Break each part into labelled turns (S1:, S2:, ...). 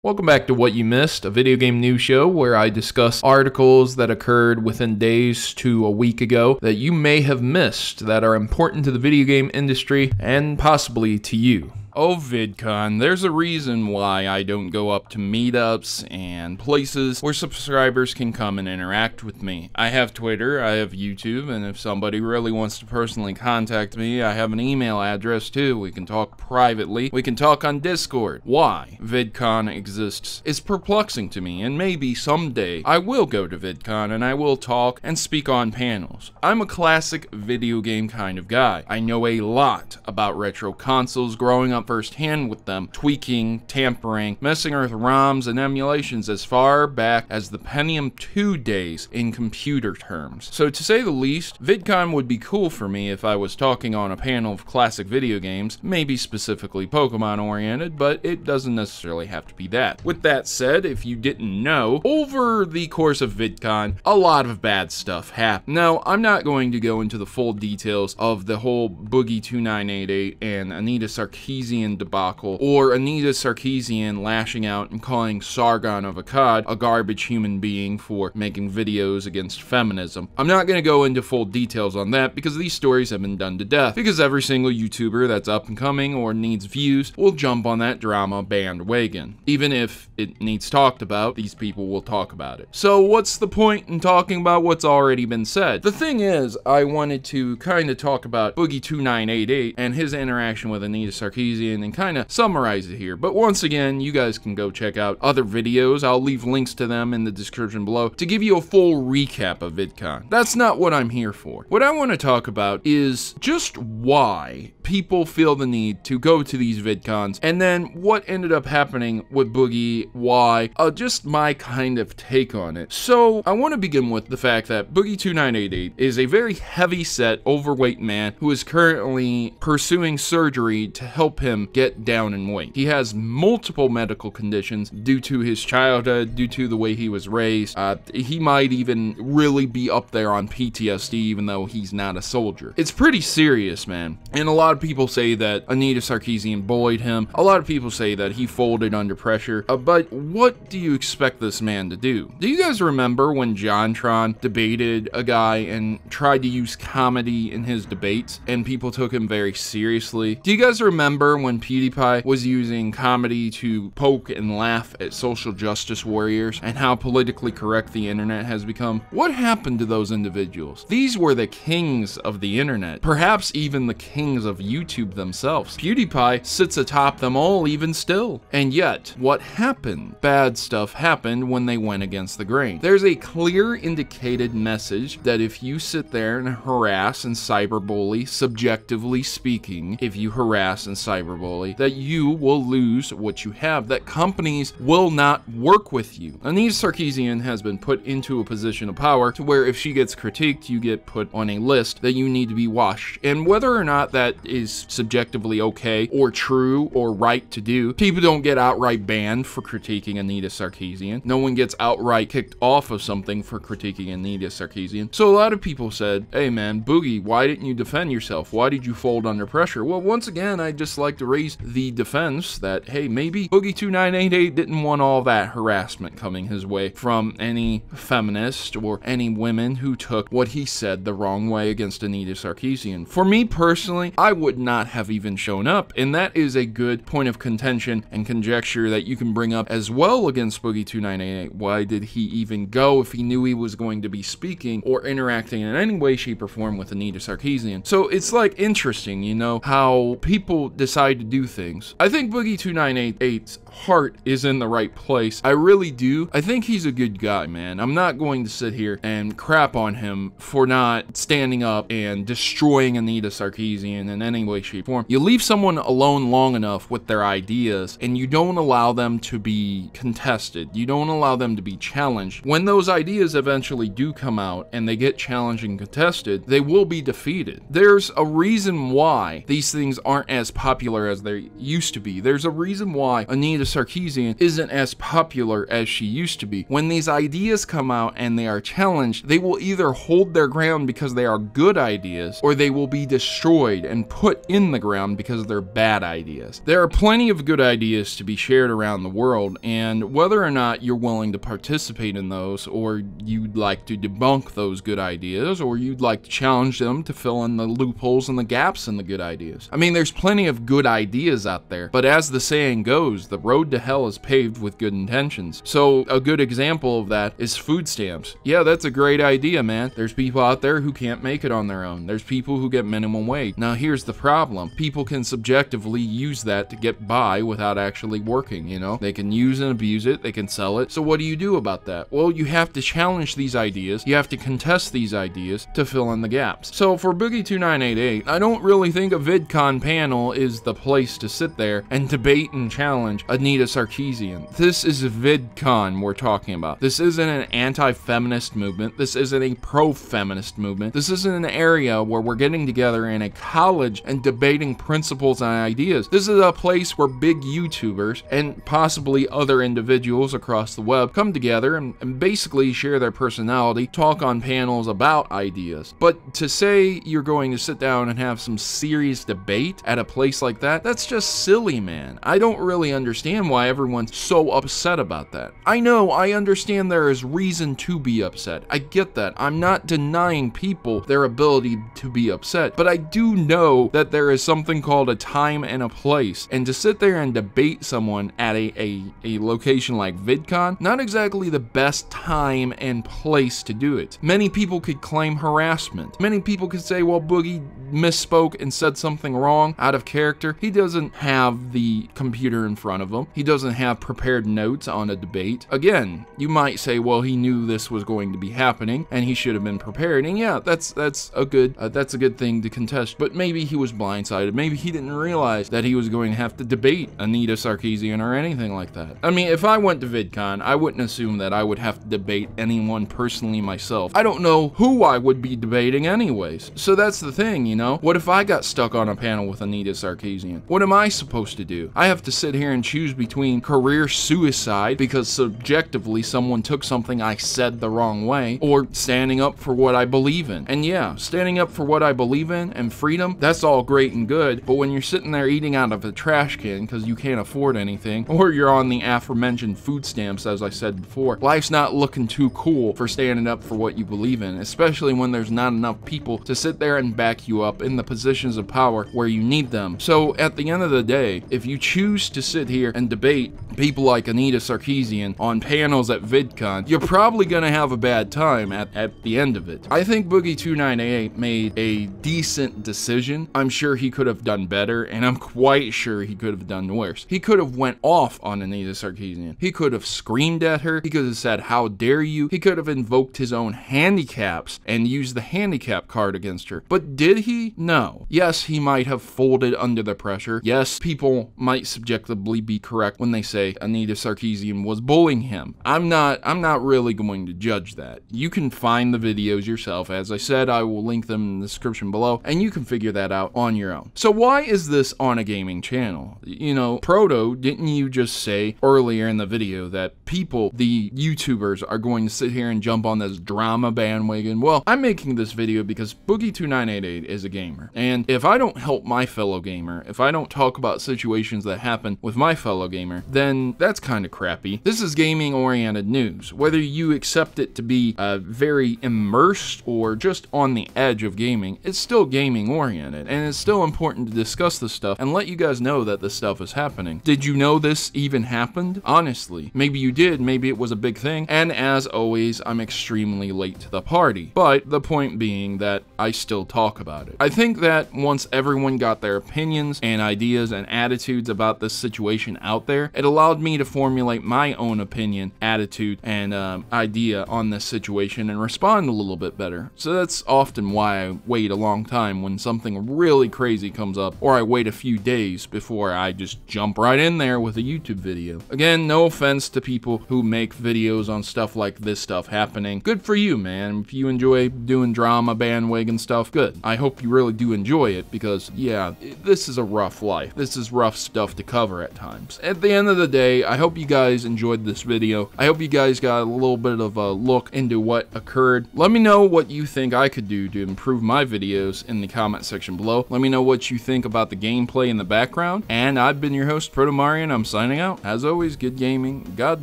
S1: Welcome back to What You Missed, a video game news show where I discuss articles that occurred within days to a week ago that you may have missed that are important to the video game industry and possibly to you. Oh, Vidcon, there's a reason why I don't go up to meetups and places where subscribers can come and interact with me. I have Twitter, I have YouTube, and if somebody really wants to personally contact me, I have an email address too. We can talk privately. We can talk on Discord. Why Vidcon exists is perplexing to me, and maybe someday I will go to Vidcon and I will talk and speak on panels. I'm a classic video game kind of guy. I know a lot about retro consoles, growing up firsthand with them, tweaking, tampering, messing with ROMs and emulations as far back as the Pentium 2 days in computer terms. So to say the least, VidCon would be cool for me if I was talking on a panel of classic video games, maybe specifically Pokemon oriented, but it doesn't necessarily have to be that. With that said, if you didn't know, over the course of VidCon, a lot of bad stuff happened. Now, I'm not going to go into the full details of the whole Boogie 2988 and Anita Sarkeesian debacle, or Anita Sarkeesian lashing out and calling Sargon of Akkad a garbage human being for making videos against feminism. I'm not going to go into full details on that because these stories have been done to death, because every single YouTuber that's up and coming or needs views will jump on that drama bandwagon. Even if it needs talked about, these people will talk about it. So what's the point in talking about what's already been said? The thing is, I wanted to kind of talk about Boogie 2988 and his interaction with Anita Sarkeesian and kind of summarize it here. But once again, you guys can go check out other videos. I'll leave links to them in the description below to give you a full recap of VidCon. That's not what I'm here for. What I want to talk about is just why people feel the need to go to these VidCons, and then what ended up happening with Boogie, why, just my kind of take on it. So I want to begin with the fact that Boogie 2988 is a very heavy-set, overweight man who is currently pursuing surgery to help him get down in weight. He has multiple medical conditions due to his childhood, due to the way he was raised. He might even really be up there on PTSD even though he's not a soldier. It's pretty serious, man. And a lot of people say that Anita Sarkeesian bullied him. A lot of people say that he folded under pressure. But what do you expect this man to do? Do you guys remember when JonTron debated a guy and tried to use comedy in his debates and people took him very seriously? Do you guys remember when PewDiePie was using comedy to poke and laugh at social justice warriors and how politically correct the internet has become? What happened to those individuals? These were the kings of the internet, perhaps even the kings of YouTube themselves. PewDiePie sits atop them all even still. And yet, what happened? Bad stuff happened when they went against the grain. There's a clear indicated message that if you sit there and harass and cyberbully, subjectively speaking, if you harass and cyberbully, that you will lose what you have, that companies will not work with you. Anita Sarkeesian has been put into a position of power to where if she gets critiqued, you get put on a list that you need to be washed. And whether or not that is subjectively okay or true or right to do, people don't get outright banned for critiquing Anita Sarkeesian. No one gets outright kicked off of something for critiquing Anita Sarkeesian. So a lot of people said, hey man, Boogie, why didn't you defend yourself? Why did you fold under pressure? Well, once again, I just like to raise the defense that, hey, maybe Boogie 2988 didn't want all that harassment coming his way from any feminist or any women who took what he said the wrong way against Anita Sarkeesian. For me personally, I would not have even shown up, and that is a good point of contention and conjecture that you can bring up as well against Boogie 2988. Why did he even go if he knew he was going to be speaking or interacting in any way, shape, or form with Anita Sarkeesian? So it's like interesting, you know, how people decide to do things. I think Boogie 2988's heart is in the right place. I really do. I think he's a good guy, man. I'm not going to sit here and crap on him for not standing up and destroying Anita Sarkeesian in any way, shape, or form. You leave someone alone long enough with their ideas and you don't allow them to be contested. You don't allow them to be challenged. When those ideas eventually do come out and they get challenged and contested, they will be defeated. There's a reason why these things aren't as popular as they used to be. There's a reason why Anita Sarkeesian isn't as popular as she used to be. When these ideas come out and they are challenged, they will either hold their ground because they are good ideas, or they will be destroyed and put put in the ground because they're bad ideas. There are plenty of good ideas to be shared around the world, and whether or not you're willing to participate in those, or you'd like to debunk those good ideas, or you'd like to challenge them to fill in the loopholes and the gaps in the good ideas. I mean, there's plenty of good ideas out there, but as the saying goes, the road to hell is paved with good intentions. So a good example of that is food stamps. Yeah, that's a great idea, man. There's people out there who can't make it on their own. There's people who get minimum wage. Now here's the problem. People can subjectively use that to get by without actually working, you know? They can use and abuse it, they can sell it. So what do you do about that? Well, you have to challenge these ideas, you have to contest these ideas to fill in the gaps. So for Boogie2988, I don't really think a VidCon panel is the place to sit there and debate and challenge Anita Sarkeesian. This is a VidCon we're talking about. This isn't an anti-feminist movement. This isn't a pro-feminist movement. This isn't an area where we're getting together in a college and debating principles and ideas. This is a place where big YouTubers and possibly other individuals across the web come together and basically share their personality, talk on panels about ideas. But to say you're going to sit down and have some serious debate at a place like that, that's just silly, man. I don't really understand why everyone's so upset about that. I know, I understand there is reason to be upset. I get that. I'm not denying people their ability to be upset, but I do know that there is something called a time and a place, and to sit there and debate someone at a location like VidCon, not exactly the best time and place to do it. Many people could claim harassment. Many people could say, well, Boogie misspoke and said something wrong out of character. He doesn't have the computer in front of him. He doesn't have prepared notes on a debate. Again, you might say, well, he knew this was going to be happening and he should have been prepared. And yeah, that's a good thing to contest. But maybe he was blindsided. Maybe he didn't realize that he was going to have to debate Anita Sarkeesian or anything like that. I mean, if I went to VidCon, I wouldn't assume that I would have to debate anyone personally myself. I don't know who I would be debating anyways. So that's the thing, you know? What if I got stuck on a panel with Anita Sarkeesian? What am I supposed to do? I have to sit here and choose between career suicide because subjectively someone took something I said the wrong way, or standing up for what I believe in. And yeah, standing up for what I believe in and freedom, that's all great and good, but when you're sitting there eating out of a trash can because you can't afford anything, or you're on the aforementioned food stamps, as I said before, life's not looking too cool for standing up for what you believe in, especially when there's not enough people to sit there and back you up in the positions of power where you need them. So at the end of the day, if you choose to sit here and debate people like Anita Sarkeesian on panels at VidCon, you're probably gonna have a bad time at the end of it. I think Boogie2988 made a decent decision. I'm sure he could have done better, and I'm quite sure he could have done worse. He could have went off on Anita Sarkeesian. He could have screamed at her. He could have said, how dare you? He could have invoked his own handicaps and used the handicap card against her. But did he? No. Yes, he might have folded under the pressure. Yes, people might subjectively be correct when they say Anita Sarkeesian was bullying him. I'm not really going to judge that. You can find the videos yourself. As I said, I will link them in the description below, and you can figure that out on your own. So why is this on a gaming channel? You know, Proto, didn't you just say earlier in the video that people, the YouTubers, are going to sit here and jump on this drama bandwagon? Well, I'm making this video because Boogie2988 is a gamer, and if I don't help my fellow gamer, if I don't talk about situations that happen with my fellow gamer, then that's kind of crappy. This is gaming-oriented news. Whether you accept it to be very immersed or just on the edge of gaming, it's still gaming-oriented, and it's still important to discuss this stuff and let you guys know that this stuff is happening. Did you know this even happened? Honestly, maybe you did, maybe it was a big thing, and as always, I'm extremely late to the party. But the point being that I still talk about it. I think that once everyone got their opinions and ideas and attitudes about this situation out there, it allowed me to formulate my own opinion, attitude, and idea on this situation and respond a little bit better. So that's often why I wait a long time when something really crazy comes up, or I wait a few days before I just jump right in there with a YouTube video. Again, no offense to people who make videos on stuff like this stuff happening. Good for you, man. If you enjoy doing drama bandwagon stuff, good. I hope you really do enjoy it because, yeah, this is a rough life. This is rough stuff to cover at times. At the end of the day, I hope you guys enjoyed this video. I I hope you guys got a little bit of a look into what occurred. Let me know what you think I could do to improve my videos in the comment section below. Let me know what you think about the gameplay in the background. And I've been your host, Protomario, and I'm signing out. As always, good gaming, God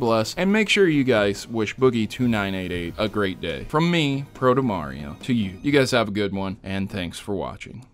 S1: bless, and make sure you guys wish Boogie2988 a great day. From me, Protomario, to you. You guys have a good one, and thanks for watching.